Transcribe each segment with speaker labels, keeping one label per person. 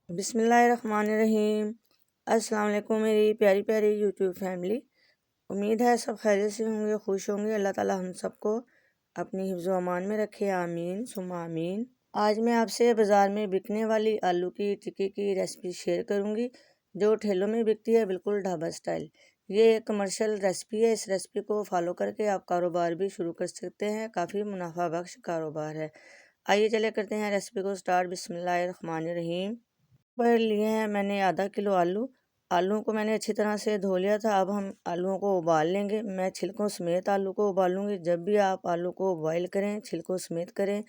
Speaker 1: बिस्मिल्लाहिर्रहमानिर्रहीम। अस्सलाम वालेकुम मेरी प्यारी प्यारी यूट्यूब फैमिली। उम्मीद है सब खैरियत से होंगे, खुश होंगे। अल्लाह ताला हम सबको अपनी हिफ्ज़ व अमान में रखे, आमीन सुम्मा आमीन। आज मैं आपसे बाज़ार में बिकने वाली आलू की टिक्की की रेसिपी शेयर करूंगी, जो ठेलों में बिकती है, बिल्कुल ढाबा स्टाइल। ये एक कमर्शियल रेसिपी है। इस रेसिपी को फॉलो करके आप कारोबार भी शुरू कर सकते हैं। काफ़ी मुनाफा बख्श कारोबार है। आइए चले करते हैं रेसिपी को स्टार्ट। बिस्मिल्लाहिर्रहमानिर्रहीम। पर लिए हैं मैंने आधा किलो आलू। आलू को मैंने अच्छी तरह से धो लिया था। अब हम आलूओं को उबाल लेंगे। मैं छिलकों समेत आलू को उबालूंगी। जब भी आप आलू को बॉईल करें, छिलकों समेत करें।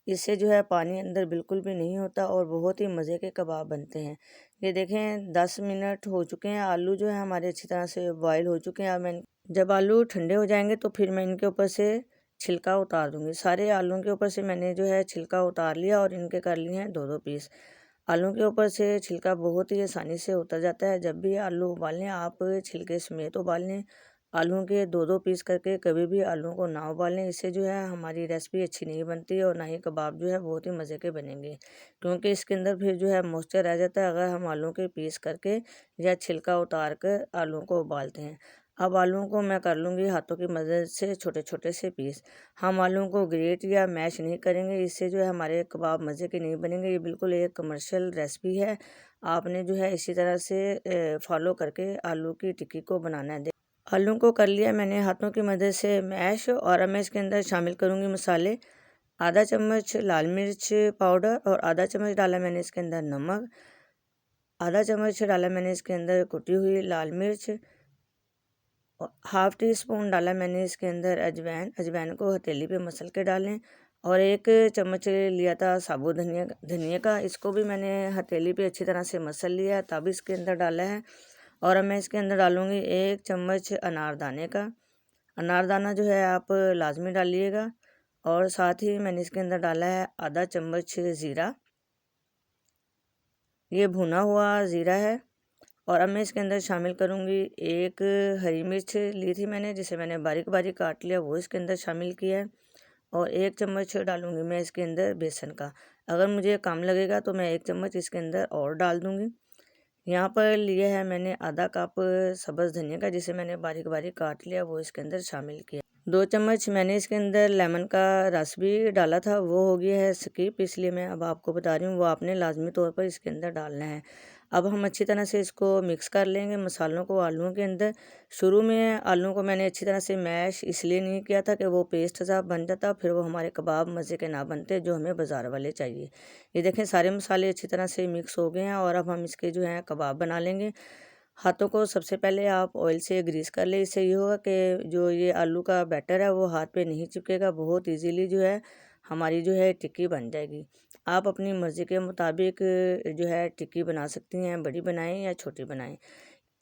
Speaker 1: इससे जो है पानी अंदर बिल्कुल भी नहीं होता और बहुत ही मज़े के कबाब बनते हैं। ये देखें 10 मिनट हो चुके हैं। आलू जो है हमारे अच्छी तरह से बॉयल हो चुके हैं। अब मैं जब आलू ठंडे हो जाएंगे तो फिर मैं इनके ऊपर से छिलका उतार दूंगी। सारे आलूओं के ऊपर से मैंने जो है छिलका उतार लिया और इनके कर लिए हैं 2-2 पीस। आलू के ऊपर से छिलका बहुत ही आसानी से उतर जाता है। जब भी आलू उबालें आप छिलके समेत उबाल लें। आलूओं के 2-2 पीस करके कभी भी आलूओं को ना उबालें। इससे जो है हमारी रेसिपी अच्छी नहीं बनती और ना ही कबाब जो है बहुत ही मज़े के बनेंगे, क्योंकि इसके अंदर फिर जो है मॉइस्चर रह जाता है अगर हम आलू के पीस करके या छिलका उतार कर आलूओं को उबालते हैं। अब आलूओं को मैं कर लूँगी हाथों की मदद से छोटे छोटे से पीस। हम आलूओं को ग्रेट या मैश नहीं करेंगे। इससे जो है हमारे कबाब मज़े के नहीं बनेंगे। ये बिल्कुल एक कमर्शियल रेसिपी है। आपने जो है इसी तरह से फॉलो करके आलू की टिक्की को बनाना है। आलू को कर लिया मैंने हाथों की मदद से मैश। और अब मैं इसके अंदर शामिल करूँगी मसाले। आधा चम्मच लाल मिर्च पाउडर और आधा चम्मच डाला मैंने इसके अंदर नमक। आधा चम्मच डाला मैंने इसके अंदर कुटी हुई लाल मिर्च। हाफ टी स्पून डाला मैंने इसके अंदर अजवाइन। अजवाइन को हथेली पे मसल के डालें। और 1 चम्मच लिया था साबुत धनिया का। इसको भी मैंने हथेली पे अच्छी तरह से मसल लिया, तब इसके अंदर डाला है। और अब मैं इसके अंदर डालूँगी 1 चम्मच अनारदाने का। अनारदाना जो है आप लाजमी डालिएगा। और साथ ही मैंने इसके अंदर डाला है आधा चम्मच ज़ीरा। ये भुना हुआ ज़ीरा है। और अब मैं इसके अंदर शामिल करूँगी 1 हरी मिर्च ली थी मैंने, जिसे मैंने बारीक बारीक काट लिया, वो इसके अंदर शामिल किया है। और 1 चम्मच डालूँगी मैं इसके अंदर बेसन का। अगर मुझे कम लगेगा तो मैं 1 चम्मच इसके अंदर और डाल दूँगी। यहाँ पर लिया है मैंने आधा कप सब्ज़ धनिया का, जिसे मैंने बारीक बारीक काट लिया, वो इसके अंदर शामिल किया। 2 चम्मच मैंने इसके अंदर लेमन का रस भी डाला था, वो हो गया है स्किप, इसलिए मैं अब आपको बता रही हूँ, वो आपने लाजमी तौर पर इसके अंदर डालना है। अब हम अच्छी तरह से इसको मिक्स कर लेंगे मसालों को आलूओं के अंदर। शुरू में आलूओं को मैंने अच्छी तरह से मैश इसलिए नहीं किया था कि वो पेस्ट सा बन जाता, फिर वो हमारे कबाब मज़े के ना बनते जो हमें बाज़ार वाले चाहिए। ये देखें सारे मसाले अच्छी तरह से मिक्स हो गए हैं और अब हम इसके जो है कबाब बना लेंगे। हाथों को सबसे पहले आप ऑयल से ग्रीस कर ले। इससे ये होगा कि जो ये आलू का बैटर है वो हाथ पे नहीं चिपकेगा, बहुत इजीली जो है हमारी जो है टिक्की बन जाएगी। आप अपनी मर्ज़ी के मुताबिक जो है टिक्की बना सकती हैं, बड़ी बनाएं या छोटी बनाएं।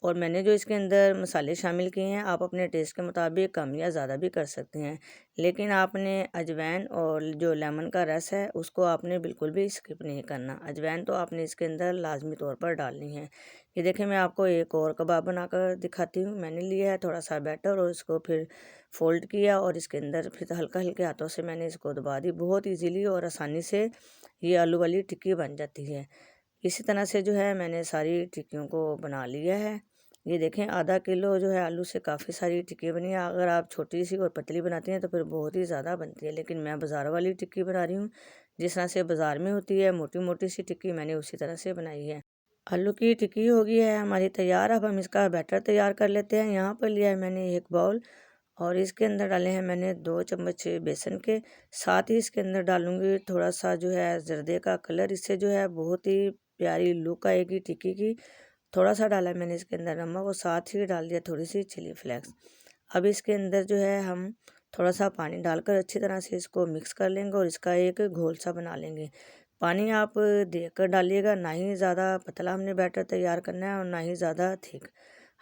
Speaker 1: और मैंने जो इसके अंदर मसाले शामिल किए हैं आप अपने टेस्ट के मुताबिक कम या ज़्यादा भी कर सकते हैं, लेकिन आपने अजवाइन और जो लेमन का रस है उसको आपने बिल्कुल भी स्किप नहीं करना। अजवाइन तो आपने इसके अंदर लाजमी तौर पर डालनी है। ये देखें मैं आपको एक और कबाब बनाकर दिखाती हूँ। मैंने लिया है थोड़ा सा बैटर और इसको फिर फोल्ड किया और इसके अंदर फिर हल्का हल्के हाथों से मैंने इसको दबा दी। बहुत ईजीली और आसानी से ये आलू वाली टिक्की बन जाती है। इसी तरह से जो है मैंने सारी टिक्कियों को बना लिया है। ये देखें आधा किलो जो है आलू से काफ़ी सारी टिक्की बनी है। अगर आप छोटी सी और पतली बनाती हैं तो फिर बहुत ही ज़्यादा बनती है, लेकिन मैं बाज़ार वाली टिक्की बना रही हूँ। जिस तरह से बाज़ार में होती है मोटी मोटी सी टिक्की, मैंने उसी तरह से बनाई है। आलू की टिक्की हो गई है हमारी तैयार। अब हम इसका बैटर तैयार कर लेते हैं। यहाँ पर लिया है मैंने एक बाउल और इसके अंदर डाले हैं मैंने 2 चम्मच बेसन के। साथ ही इसके अंदर डालूंगी थोड़ा सा जो है जर्दे का कलर, इससे जो है बहुत ही प्यारी लुक आएगी टिक्की की। थोड़ा सा डाला मैंने इसके अंदर नमक और साथ ही डाल दिया थोड़ी सी चिली फ्लेक्स। अब इसके अंदर जो है हम थोड़ा सा पानी डालकर अच्छी तरह से इसको मिक्स कर लेंगे और इसका एक घोल सा बना लेंगे। पानी आप देखकर डालिएगा, ना ही ज़्यादा पतला हमने बैटर तैयार करना है और ना ही ज़्यादा थिक।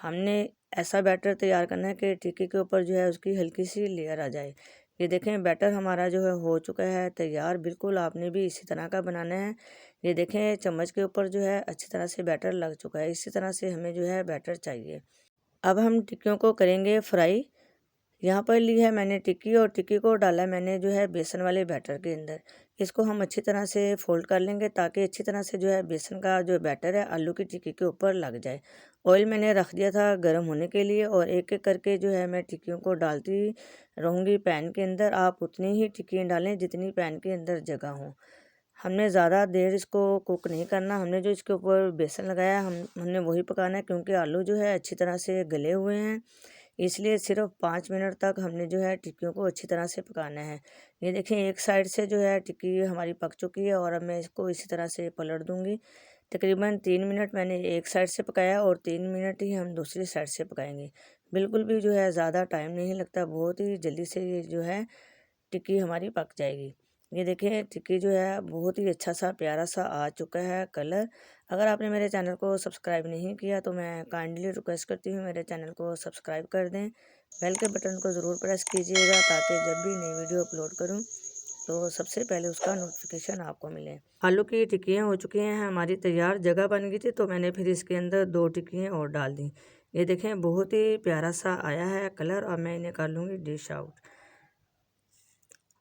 Speaker 1: हमने ऐसा बैटर तैयार करना है कि टिक्की के ऊपर जो है उसकी हल्की सी लेयर आ जाए। ये देखें बैटर हमारा जो है हो चुका है तैयार। बिल्कुल आपने भी इसी तरह का बनाना है। ये देखें चम्मच के ऊपर जो है अच्छी तरह से बैटर लग चुका है। इसी तरह से हमें जो है बैटर चाहिए। अब हम टिक्कियों को करेंगे फ्राई। यहाँ पर ली है मैंने टिक्की और टिक्की को डाला मैंने जो है बेसन वाले बैटर के अंदर। इसको हम अच्छी तरह से फोल्ड कर लेंगे ताकि अच्छी तरह से जो है बेसन का जो बैटर है आलू की टिक्की के ऊपर लग जाए। ऑयल मैंने रख दिया था गर्म होने के लिए और एक एक करके जो है मैं टिक्कियों को डालती रहूँगी पैन के अंदर। आप उतनी ही टिक्कियाँ डालें जितनी पैन के अंदर जगह हो। हमने ज़्यादा देर इसको कुक नहीं करना, हमने जो इसके ऊपर बेसन लगाया हमने वही पकाना है, क्योंकि आलू जो है अच्छी तरह से गले हुए हैं, इसलिए सिर्फ 5 मिनट तक हमने जो है टिक्कियों को अच्छी तरह से पकाना है। ये देखें एक साइड से जो है टिक्की हमारी पक चुकी है और अब मैं इसको इसी तरह से पलट दूँगी। तकरीबन 3 मिनट मैंने एक साइड से पकाया और 3 मिनट ही हम दूसरी साइड से पकाएंगे। बिल्कुल भी जो है ज़्यादा टाइम नहीं लगता, बहुत ही जल्दी से ये जो है टिक्की हमारी पक जाएगी। ये देखिए टिक्की जो है बहुत ही अच्छा सा प्यारा सा आ चुका है कलर। अगर आपने मेरे चैनल को सब्सक्राइब नहीं किया तो मैं काइंडली रिक्वेस्ट करती हूँ मेरे चैनल को सब्सक्राइब कर दें। बेल के बटन को ज़रूर प्रेस कीजिएगा ताकि जब भी नई वीडियो अपलोड करूँ तो सबसे पहले उसका नोटिफिकेशन आपको मिले। आलू की टिक्कियाँ हो चुकी हैं हमारी तैयार, जगह बन गई थी तो मैंने फिर इसके अंदर 2 टिक्कियाँ और डाल दी। ये देखें बहुत ही प्यारा सा आया है कलर और मैं इन्हें कर लूँगी डिश आउट।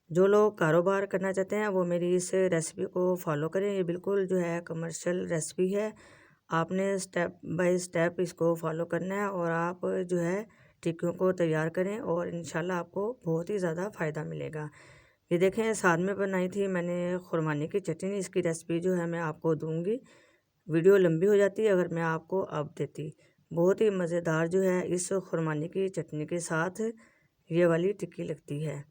Speaker 1: जो लोग कारोबार करना चाहते हैं वो मेरी इस रेसिपी को फॉलो करें। ये बिल्कुल जो है कमर्शियल रेसिपी है, आपने स्टेप बाय स्टेप इसको फॉलो करना है और आप जो है टिक्कियों को तैयार करें और इंशाल्लाह आपको बहुत ही ज़्यादा फ़ायदा मिलेगा। ये देखें साथ में बनाई थी मैंने खुरमानी की चटनी, इसकी रेसिपी जो है मैं आपको दूंगी। वीडियो लंबी हो जाती है अगर मैं आपको अब देती। बहुत ही मज़ेदार जो है इस खुरमानी की चटनी के साथ ये वाली टिक्की लगती है।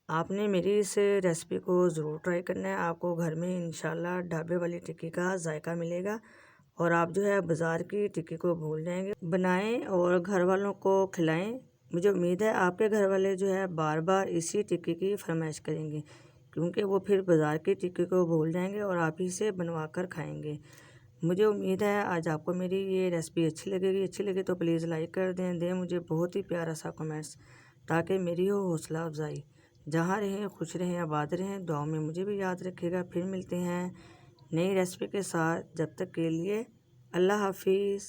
Speaker 1: आपने मेरी इस रेसिपी को ज़रूर ट्राई करना है, आपको घर में इंशाल्लाह ढाबे वाली टिक्की का जायका मिलेगा और आप जो है बाज़ार की टिक्की को भूल जाएंगे। बनाएं और घर वालों को खिलाएं। मुझे उम्मीद है आपके घर वाले जो है बार बार इसी टिक्की की फरमाइश करेंगे, क्योंकि वो फिर बाज़ार की टिक्की को भूल जाएंगे और आप ही से बनवा कर खाएँगे। मुझे उम्मीद है आज आपको मेरी ये रेसिपी अच्छी लगेगी। अच्छी लगे तो प्लीज़ लाइक कर दें मुझे बहुत ही प्यारा सा कमेंट्स, ताकि मेरी हो हौसला अफजाई। जहाँ रहें खुश रहें आबाद रहें, दुआओं में मुझे भी याद रखिएगा। फिर मिलते हैं नई रेसिपी के साथ, जब तक के लिए अल्लाह हाफिज़।